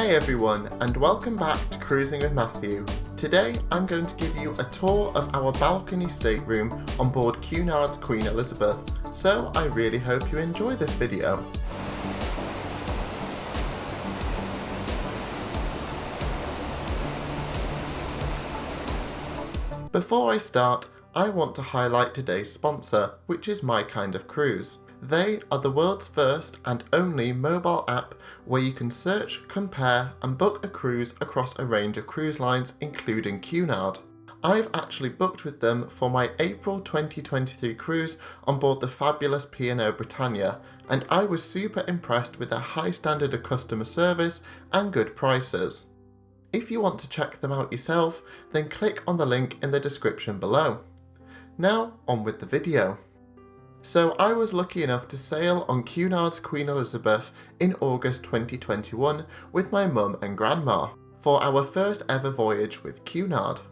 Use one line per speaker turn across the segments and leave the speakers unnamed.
Hey everyone, and welcome back to Cruising with Matthew. Today I'm going to give you a tour of our balcony stateroom on board Cunard's Queen Elizabeth, so I really hope you enjoy this video. Before I start, I want to highlight today's sponsor, which is My Kind of Cruise. They are the world's first and only mobile app where you can search, compare and book a cruise across a range of cruise lines including Cunard. I've actually booked with them for my April 2023 cruise on board the fabulous P&O Britannia, and I was super impressed with their high standard of customer service and good prices. If you want to check them out yourself, then click on the link in the description below. Now on with the video. So I was lucky enough to sail on Cunard's Queen Elizabeth in August 2021 with my mum and grandma for our first ever voyage with Cunard.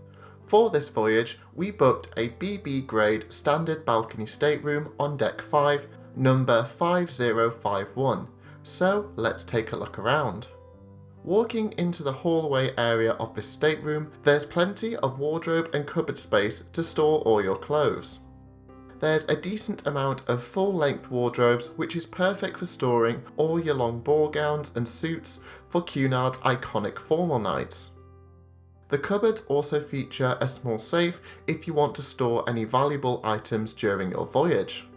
For this voyage, we booked a BB grade standard balcony stateroom on deck 5, number 5051. So let's take a look around. Walking into the hallway area of this stateroom, there's plenty of wardrobe and cupboard space to store all your clothes. There's a decent amount of full-length wardrobes which is perfect for storing all your long ball gowns and suits for Cunard's iconic formal nights. The cupboards also feature a small safe if you want to store any valuable items during your voyage.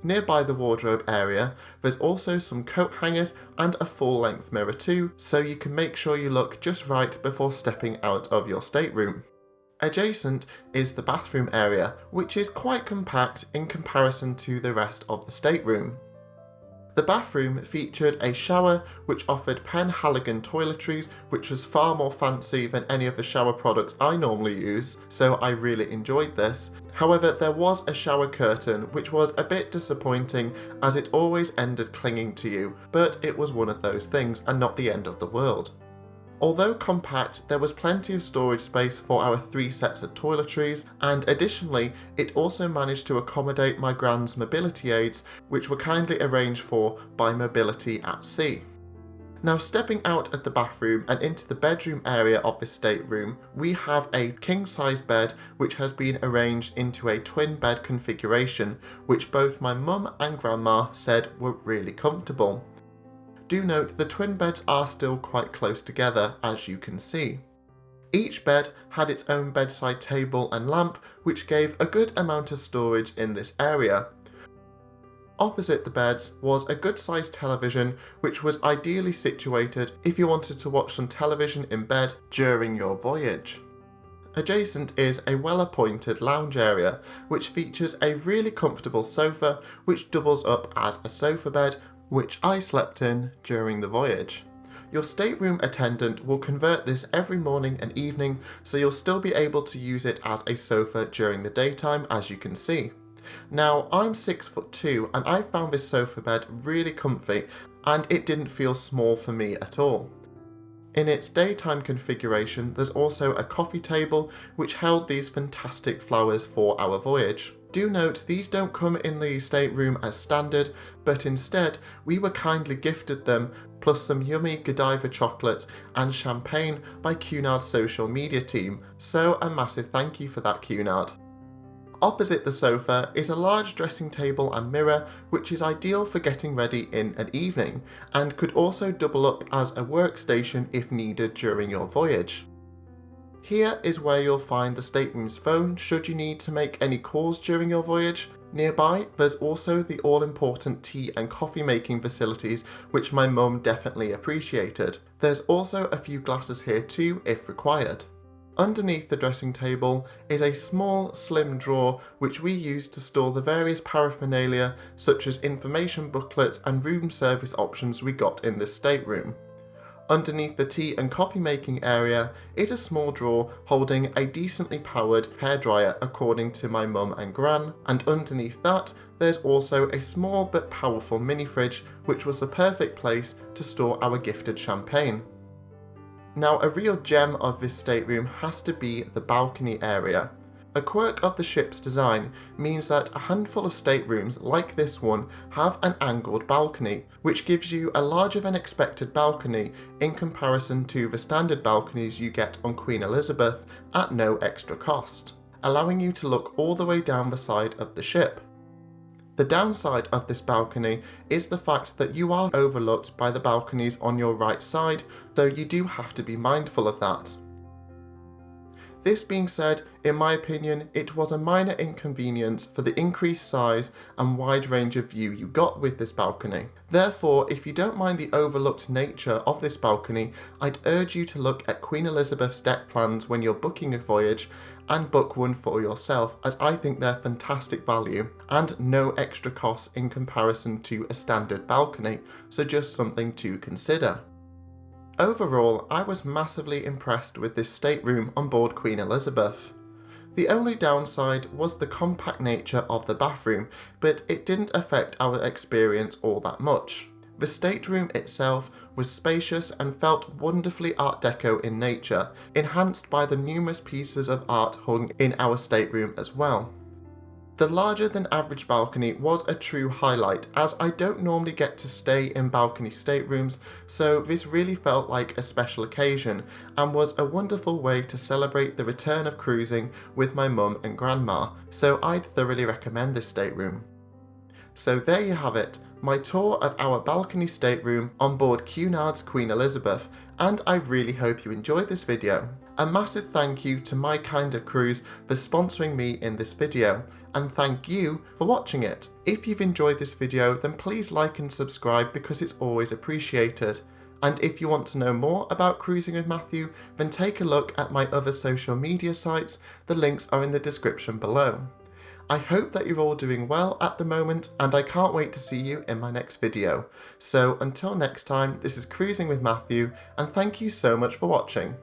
Nearby the wardrobe area, there's also some coat hangers and a full-length mirror too, so you can make sure you look just right before stepping out of your stateroom. Adjacent is the bathroom area, which is quite compact in comparison to the rest of the stateroom. The bathroom featured a shower which offered Penhaligon toiletries, which was far more fancy than any of the shower products I normally use, so I really enjoyed this. However, there was a shower curtain which was a bit disappointing as it always ended clinging to you, but it was one of those things and not the end of the world. Although compact, there was plenty of storage space for our 3 sets of toiletries, and additionally, it also managed to accommodate my grand's mobility aids, which were kindly arranged for by Mobility at Sea. Now, stepping out of the bathroom and into the bedroom area of this stateroom, we have a king-size bed which has been arranged into a twin bed configuration, which both my mum and grandma said were really comfortable. Do note the twin beds are still quite close together, as you can see. Each bed had its own bedside table and lamp, which gave a good amount of storage in this area. Opposite the beds was a good sized television, which was ideally situated if you wanted to watch some television in bed during your voyage. Adjacent is a well-appointed lounge area, which features a really comfortable sofa, which doubles up as a sofa bed, which I slept in during the voyage. Your stateroom attendant will convert this every morning and evening, so you'll still be able to use it as a sofa during the daytime, as you can see. Now, I'm 6'2" and I found this sofa bed really comfy, and it didn't feel small for me at all. In its daytime configuration, there's also a coffee table which held these fantastic flowers for our voyage. Do note these don't come in the stateroom as standard, but instead we were kindly gifted them, plus some yummy Godiva chocolates and champagne by Cunard's social media team, so a massive thank you for that, Cunard. Opposite the sofa is a large dressing table and mirror, which is ideal for getting ready in an evening, and could also double up as a workstation if needed during your voyage. Here is where you'll find the stateroom's phone should you need to make any calls during your voyage. Nearby, there's also the all-important tea and coffee making facilities, which my mum definitely appreciated. There's also a few glasses here too, if required. Underneath the dressing table is a small, slim drawer which we use to store the various paraphernalia such as information booklets and room service options we got in this stateroom. Underneath the tea and coffee making area is a small drawer holding a decently powered hairdryer according to my mum and gran, and underneath that there's also a small but powerful mini fridge which was the perfect place to store our gifted champagne. Now, a real gem of this stateroom has to be the balcony area. A quirk of the ship's design means that a handful of staterooms like this one have an angled balcony, which gives you a larger than expected balcony in comparison to the standard balconies you get on Queen Elizabeth at no extra cost, allowing you to look all the way down the side of the ship. The downside of this balcony is the fact that you are overlooked by the balconies on your right side, so you do have to be mindful of that. This being said, in my opinion, it was a minor inconvenience for the increased size and wide range of view you got with this balcony. Therefore, if you don't mind the overlooked nature of this balcony, I'd urge you to look at Queen Elizabeth's deck plans when you're booking a voyage and book one for yourself, as I think they're fantastic value and no extra costs in comparison to a standard balcony, so just something to consider. Overall, I was massively impressed with this stateroom on board Queen Elizabeth. The only downside was the compact nature of the bathroom, but it didn't affect our experience all that much. The stateroom itself was spacious and felt wonderfully Art Deco in nature, enhanced by the numerous pieces of art hung in our stateroom as well. The larger than average balcony was a true highlight, as I don't normally get to stay in balcony staterooms, so this really felt like a special occasion and was a wonderful way to celebrate the return of cruising with my mum and grandma, so I'd thoroughly recommend this stateroom. So there you have it, my tour of our balcony stateroom on board Cunard's Queen Elizabeth, and I really hope you enjoyed this video. A massive thank you to My Kind of Cruise for sponsoring me in this video, and thank you for watching it. If you've enjoyed this video, then please like and subscribe because it's always appreciated. And if you want to know more about Cruising with Matthew, then take a look at my other social media sites, the links are in the description below. I hope that you're all doing well at the moment, and I can't wait to see you in my next video. So until next time, this is Cruising with Matthew, and thank you so much for watching.